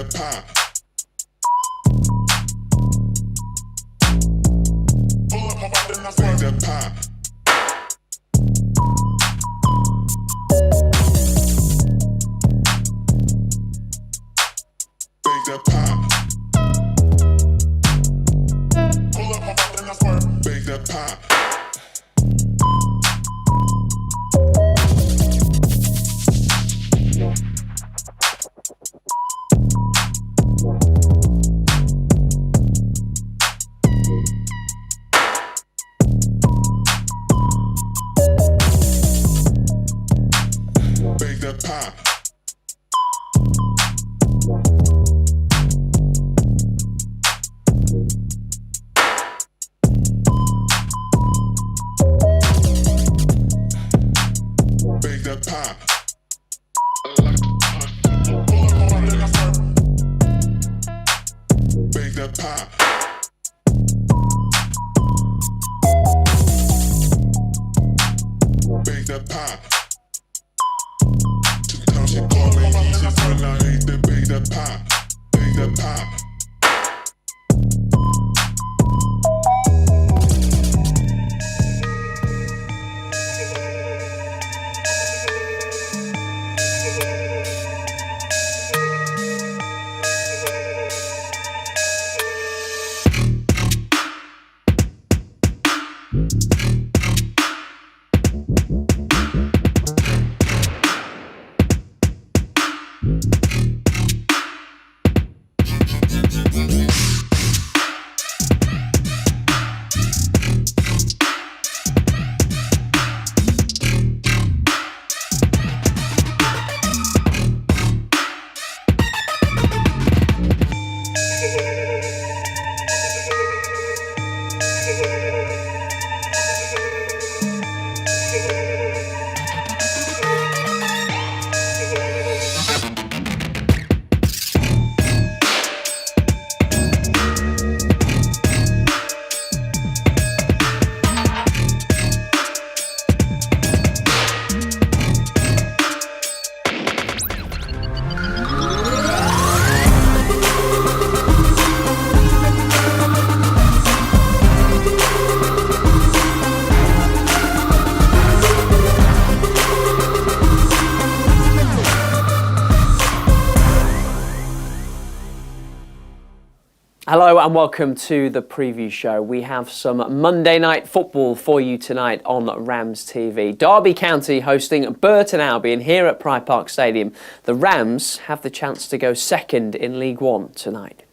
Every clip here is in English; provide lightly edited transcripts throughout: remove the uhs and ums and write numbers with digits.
that pop. Pull up my bike and I swerve that pop. Big that pop. Pull up my bike and I swerve. Big that pop. Big that pop. Big that pop. Big that pop. Big that pop. Two-time she call me easy when I hate that big that pop. Big that pop. Hello and welcome to the preview show. We have some Monday night football for you tonight on RamsTV. Derby County hosting Burton Albion here at Pride Park Stadium. The Rams have the chance to go second in League One tonight.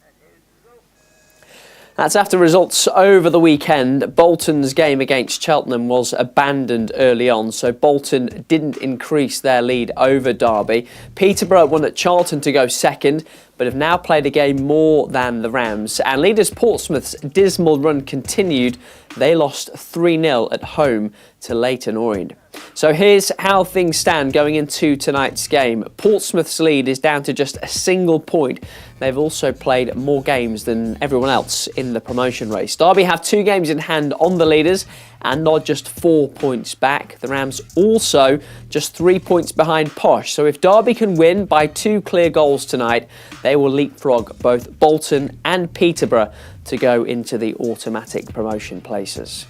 That's after results over the weekend. Bolton's game against Cheltenham was abandoned early on, so Bolton didn't increase their lead over Derby. Peterborough won at Charlton to go second, but have now played a game more than the Rams. And leaders Portsmouth's dismal run continued. They lost 3-0 at home to Leyton Orient. So here's how things stand going into tonight's game. Portsmouth's lead is down to just a single point. They've also played more games than everyone else in the promotion race. Derby have 2 games in hand on the leaders and not just 4 points back. The Rams also just 3 points behind Posh. So if Derby can win by 2 clear goals tonight, they will leapfrog both Bolton and Peterborough to go into the automatic promotion places.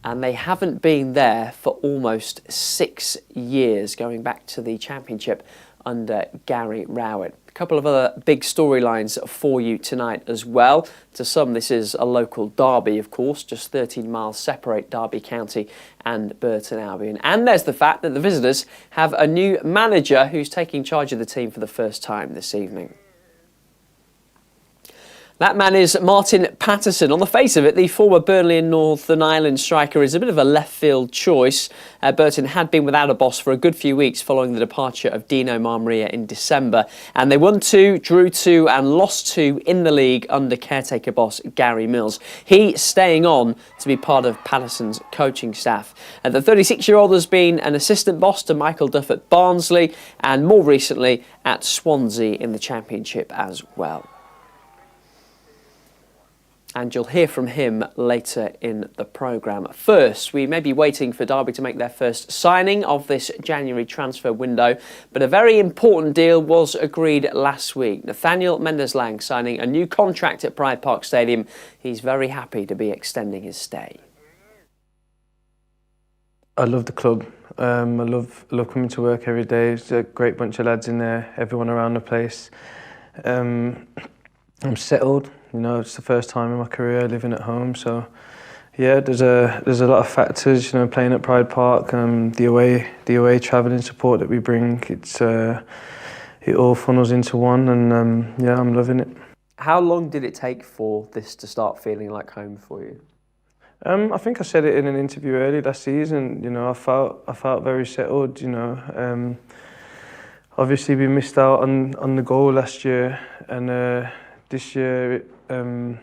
And they haven't been there for almost 6 years, going back to the Championship under Gary Rowett. A couple of other big storylines for you tonight as well. To some, this is a local derby, of course. Just 13 miles separate Derby County and Burton Albion. And there's the fact that the visitors have a new manager who's taking charge of the team for the first time this evening. That man is Martin Paterson. On the face of it, the former Burnley and Northern Ireland striker is a bit of a left field choice. Burton had been without a boss for a good few weeks following the departure of Dino Marmaria in December. And they won 2, drew 2 and lost 2 in the league under caretaker boss Gary Mills. He staying on to be part of Paterson's coaching staff. And the 36-year-old has been an assistant boss to Michael Duff at Barnsley and more recently at Swansea in the Championship as well. and you'll hear from him later in the programme. First, we may be waiting for Derby to make their first signing of this January transfer window, but a very important deal was agreed last week. Nathaniel Mendez-Lang signing a new contract at Pride Park Stadium. He's very happy to be extending his stay. I love the club. I love coming to work every day. There's a great bunch of lads in there, everyone around the place. I'm settled. You know, it's the first time in my career living at home, so yeah, there's a lot of factors. You know, playing at Pride Park, the away travelling support that we bring. It all funnels into one, and yeah, I'm loving it. How long did it take for this to start feeling like home for you? I think I said it in an interview early last season. You know, I felt very settled. You know, obviously we missed out on the goal last year, and this year, you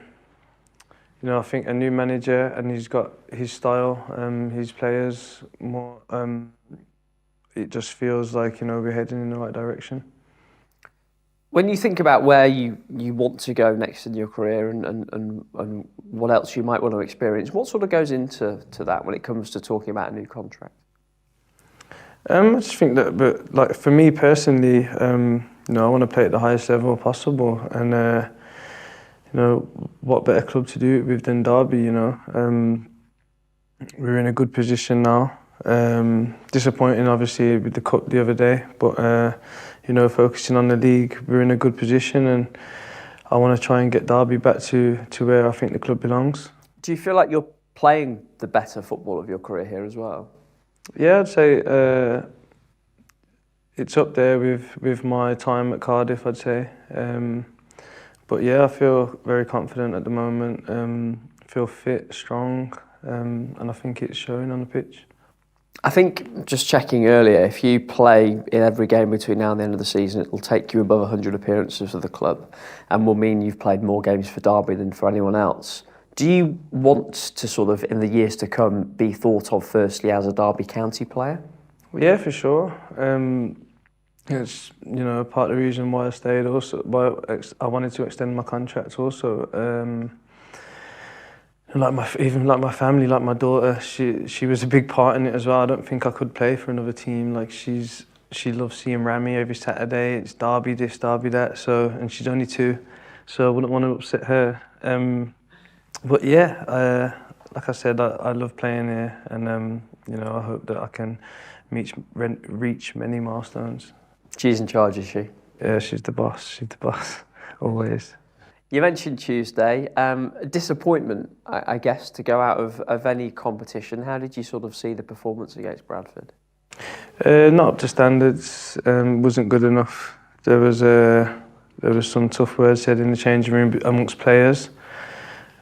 know, I think a new manager, and he's got his style, his players more. It just feels like, you know, we're heading in the right direction. When you think about where you want to go next in your career and what else you might want to experience, what sort of goes into that when it comes to talking about a new contract? I just think that, but like for me personally, you know, I want to play at the highest level possible, and you know, what better club to do it with than Derby? You know, we're in a good position now. Disappointing, obviously, with the cup the other day, but you know, focusing on the league, we're in a good position, and I want to try and get Derby back to where I think the club belongs. Do you feel like you're playing the better football of your career here as well? Yeah, I'd say it's up there with my time at Cardiff, I'd say. But yeah, I feel very confident at the moment. Feel fit, strong, and I think it's showing on the pitch. I think, just checking earlier, if you play in every game between now and the end of the season, it will take you above 100 appearances for the club, and will mean you've played more games for Derby than for anyone else. Do you want to sort of, in the years to come, be thought of firstly as a Derby County player? Yeah, for sure. It's, you know, part of the reason why I stayed. Also, why I wanted to extend my contract. Also, even my family, like my daughter, she was a big part in it as well. I don't think I could play for another team. Like she loves seeing Rami every Saturday. It's Derby this, Derby that. So, and she's only 2, so I wouldn't want to upset her. But yeah, like I said, I love playing here, and you know, I hope that I can reach many milestones. She's in charge, is she? Yeah, she's the boss. She's the boss, always. You mentioned Tuesday. Disappointment, I guess, to go out of any competition. How did you sort of see the performance against Bradford? Not up to standards. Wasn't good enough. There was some tough words said in the changing room amongst players.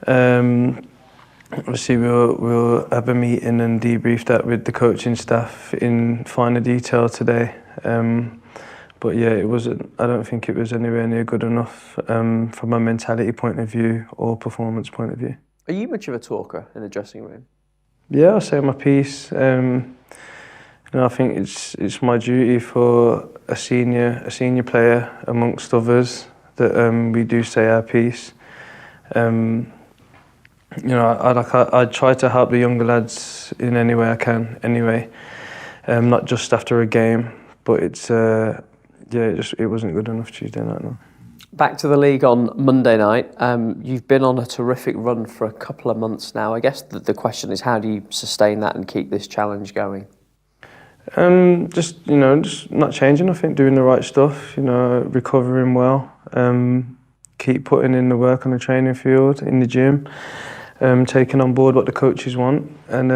Obviously, we'll have a meeting and debrief that with the coaching staff in finer detail today. But yeah, it wasn't. I don't think it was anywhere near good enough from a mentality point of view or performance point of view. Are you much of a talker in the dressing room? Yeah, I say my piece. You know, I think it's my duty for a senior player amongst others that we do say our piece. You know, I try to help the younger lads in any way I can. Anyway, not just after a game, but it's. Yeah, it wasn't good enough Tuesday night, no. Back to the league on Monday night. You've been on a terrific run for a couple of months now. I guess the question is, how do you sustain that and keep this challenge going? Just not changing. I think doing the right stuff. You know, recovering well. Keep putting in the work on the training field, in the gym. Taking on board what the coaches want, and.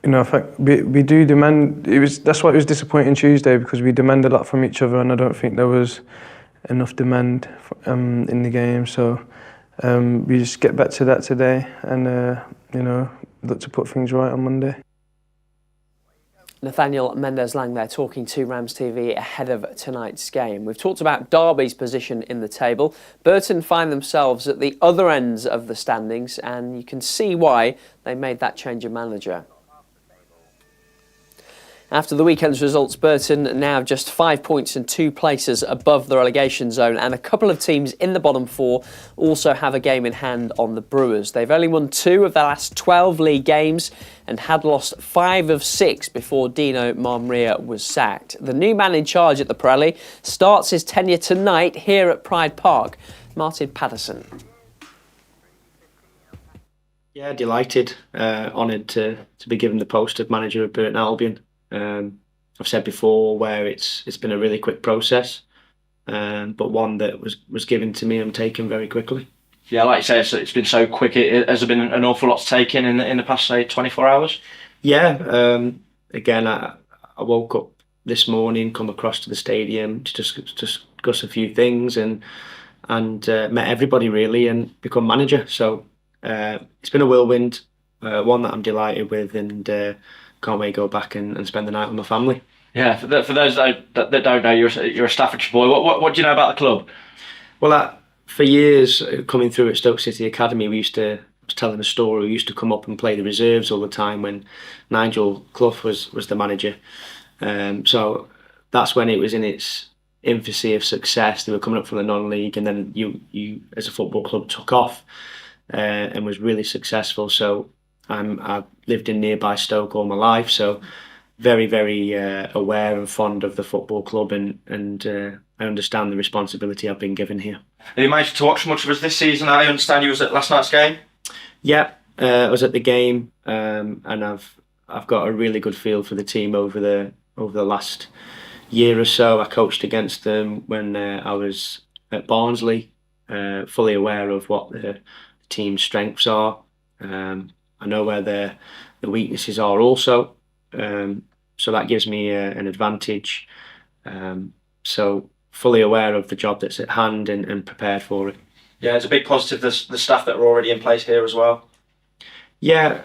You know, in fact, we do demand. That's why it was disappointing Tuesday, because we demand a lot from each other, and I don't think there was enough demand in the game. So we just get back to that today, and you know, look to put things right on Monday. Nathaniel Mendez-Lang there talking to RamsTV ahead of tonight's game. We've talked about Derby's position in the table. Burton find themselves at the other ends of the standings, and you can see why they made that change of manager. After the weekend's results, Burton now just 5 points and 2 places above the relegation zone, and a couple of teams in the bottom 4 also have a game in hand on the Brewers. They've only won 2 of their last 12 league games and had lost 5 of 6 before Dino Marmrea was sacked. The new man in charge at the Pirelli starts his tenure tonight here at Pride Park. Martin Paterson. Yeah, delighted, honoured to be given the post of manager of Burton Albion. I've said before where it's been a really quick process, but one that was given to me and taken very quickly. Yeah, like you say, it's been so quick. Has there been an awful lot to take in the past, say, 24 hours? Yeah, again, I woke up this morning, come across to the stadium to discuss a few things and met everybody really and become manager. So it's been a whirlwind, one that I'm delighted with, and can't wait to go back and spend the night with my family. Yeah, for those that don't know, you're a Staffordshire boy. What do you know about the club? Well, for years coming through at Stoke City Academy, I was telling a story. We used to come up and play the reserves all the time when Nigel Clough was the manager. So that's when it was in its infancy of success. They were coming up from the non-league, and then you as a football club took off and was really successful. So I've lived in nearby Stoke all my life, so very, very aware and fond of the football club, and I understand the responsibility I've been given here. Have you managed to watch much of us this season? I understand you was at last night's game. Yeah, I was at the game, and I've got a really good feel for the team over the last year or so. I coached against them when I was at Barnsley, fully aware of what the team's strengths are. I know where the weaknesses are also, so that gives me an advantage. So fully aware of the job that's at hand and prepared for it. Yeah, it's a big positive, the staff that are already in place here as well. Yeah,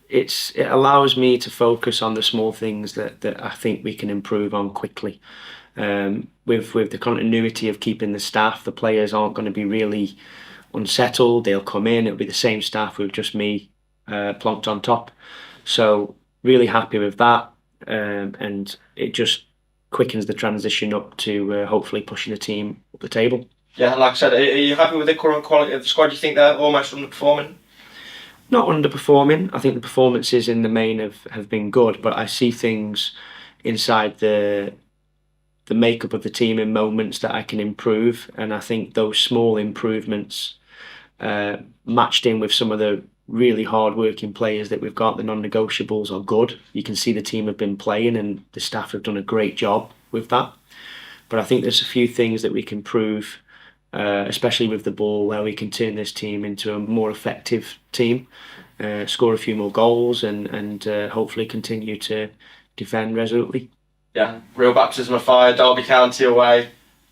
it allows me to focus on the small things that I think we can improve on quickly. With the continuity of keeping the staff, the players aren't going to be really unsettled. They'll come in, it'll be the same staff with just me plonked on top. So really happy with that, and it just quickens the transition up to hopefully pushing the team up the table. Yeah, like I said, are you happy with the current quality of the squad? Do you think they're almost underperforming? Not underperforming. I think the performances in the main have been good, but I see things inside the makeup of the team in moments that I can improve, and I think those small improvements matched in with some of the really hard-working players that we've got, the non-negotiables, are good. You can see the team have been playing, and the staff have done a great job with that. But I think there's a few things that we can improve, especially with the ball, where we can turn this team into a more effective team, score a few more goals, and hopefully continue to defend resolutely. Yeah, real baptism of fire, Derby County away.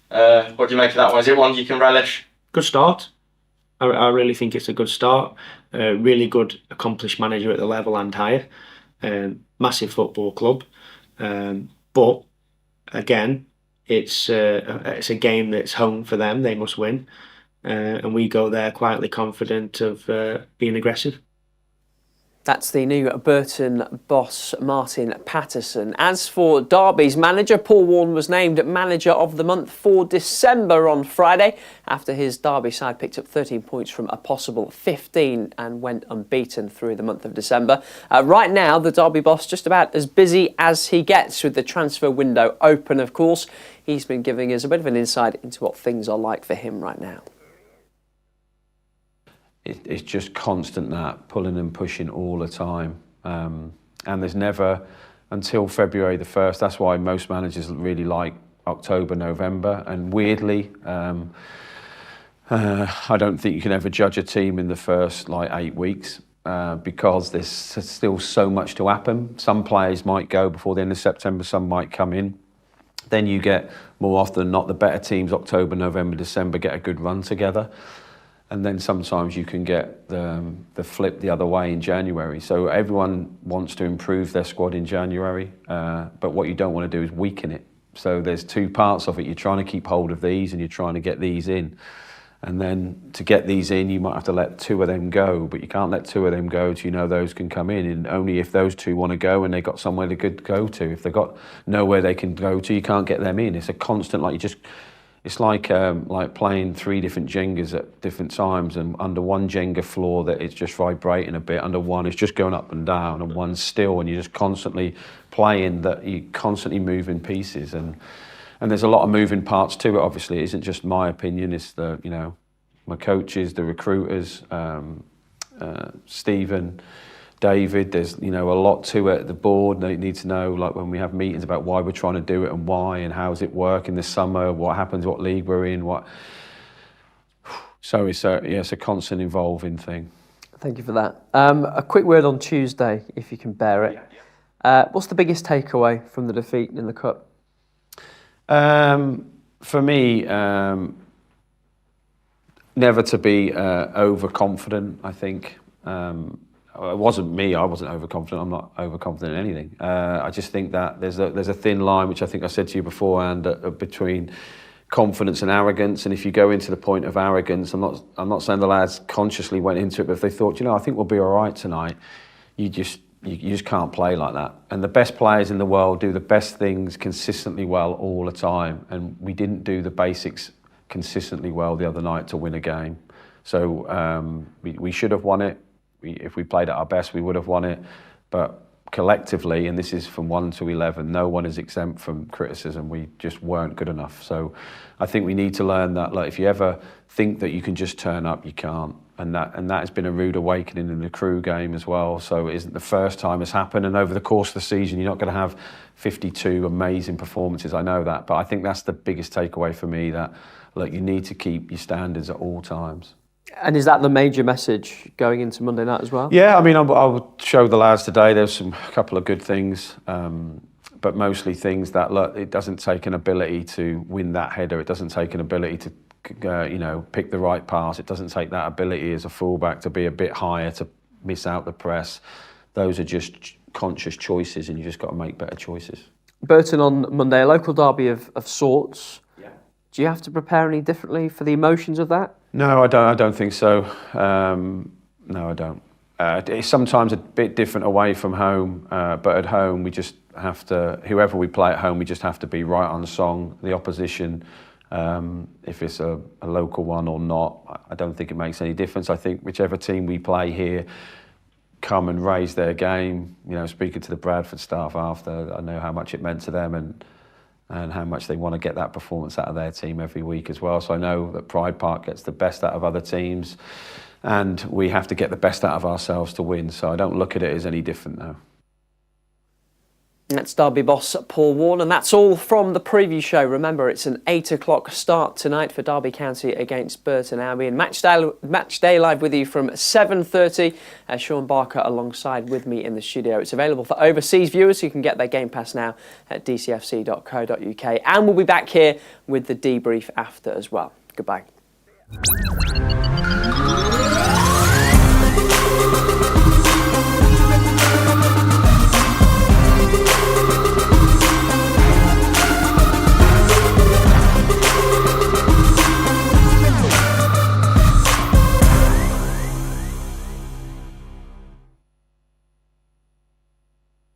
What do you make of that one? Is it one you can relish? Good start. I really think it's a good start. Really good, accomplished manager at the level and higher. Massive football club. But again, it's a game that's home for them. They must win. And we go there quietly confident of being aggressive. That's the new Burton boss, Martin Paterson. As for Derby's manager, Paul Warne was named Manager of the Month for December on Friday after his Derby side picked up 13 points from a possible 15 and went unbeaten through the month of December. Right now, the Derby boss just about as busy as he gets with the transfer window open, of course. He's been giving us a bit of an insight into what things are like for him right now. It's just constant that, pulling and pushing all the time. And there's never, until February the 1st, that's why most managers really like October, November. And weirdly, I don't think you can ever judge a team in the first 8 weeks because there's still so much to happen. Some players might go before the end of September, some might come in. Then you get, more often than not, the better teams, October, November, December, get a good run together. And then sometimes you can get the flip the other way in January. So everyone wants to improve their squad in January, but what you don't want to do is weaken it. So there's two parts of it. You're trying to keep hold of these and you're trying to get these in. And then to get these in, you might have to let 2 of them go, but you can't let 2 of them go till you know those can come in. And only if those 2 want to go and they've got somewhere to go to. If they've got nowhere they can go to, you can't get them in. It's a constant, it's like playing 3 different Jengas at different times, and under one Jenga floor that it's just vibrating a bit, under one it's just going up and down, and one's still, and you're just constantly playing that, you're constantly moving pieces. And there's a lot of moving parts to it, obviously. It isn't just my opinion, it's the, my coaches, the recruiters, Stephen, David, there's, a lot to it. The board, they need to know, like when we have meetings about why we're trying to do it and why and how does it work in the summer, what happens, what league we're in, So it's a constant evolving thing. Thank you for that. A quick word on Tuesday, if you can bear it. What's the biggest takeaway from the defeat in the Cup? For me, never to be overconfident, I think. It wasn't me, I wasn't overconfident, I'm not overconfident in anything. I just think that there's a thin line, which I think I said to you beforehand, between confidence and arrogance. And if you go into the point of arrogance, I'm not saying the lads consciously went into it, but if they thought, I think we'll be all right tonight, you just can't play like that. And the best players in the world do the best things consistently well all the time. And we didn't do the basics consistently well the other night to win a game. So we should have won it. If we played at our best, we would have won it. But collectively, and this is from 1 to 11, no one is exempt from criticism. We just weren't good enough. So I think we need to learn that, like, if you ever think that you can just turn up, you can't. And that has been a rude awakening in the Crew game as well. So it isn't the first time it's happened. And over the course of the season, you're not going to have 52 amazing performances. I know that. But I think that's the biggest takeaway for me, that, look, you need to keep your standards at all times. And is that the major message going into Monday night as well? Yeah, I mean, I would show the lads today. There's a couple of good things, but mostly things that, look, it doesn't take an ability to win that header. It doesn't take an ability to, pick the right pass. It doesn't take that ability as a fullback to be a bit higher, to miss out the press. Those are just conscious choices, and you just got to make better choices. Burton on Monday, a local derby of sorts. Yeah. Do you have to prepare any differently for the emotions of that? No, I don't think so. No, I don't. It's sometimes a bit different away from home, but at home we just have to, whoever we play at home, we just have to be right on song. The opposition, if it's a local one or not, I don't think it makes any difference. I think whichever team we play here come and raise their game. Speaking to the Bradford staff after, I know how much it meant to them and how much they want to get that performance out of their team every week as well. So I know that Pride Park gets the best out of other teams, and we have to get the best out of ourselves to win. So I don't look at it as any different now. That's Derby boss Paul Warne, and that's all from the preview show. Remember, it's an 8 o'clock start tonight for Derby County against Burton Albion. Match day live with you from 7:30. Sean Barker alongside with me in the studio. It's available for overseas viewers who can get their Game Pass now at dcfc.co.uk. And we'll be back here with the debrief after as well. Goodbye.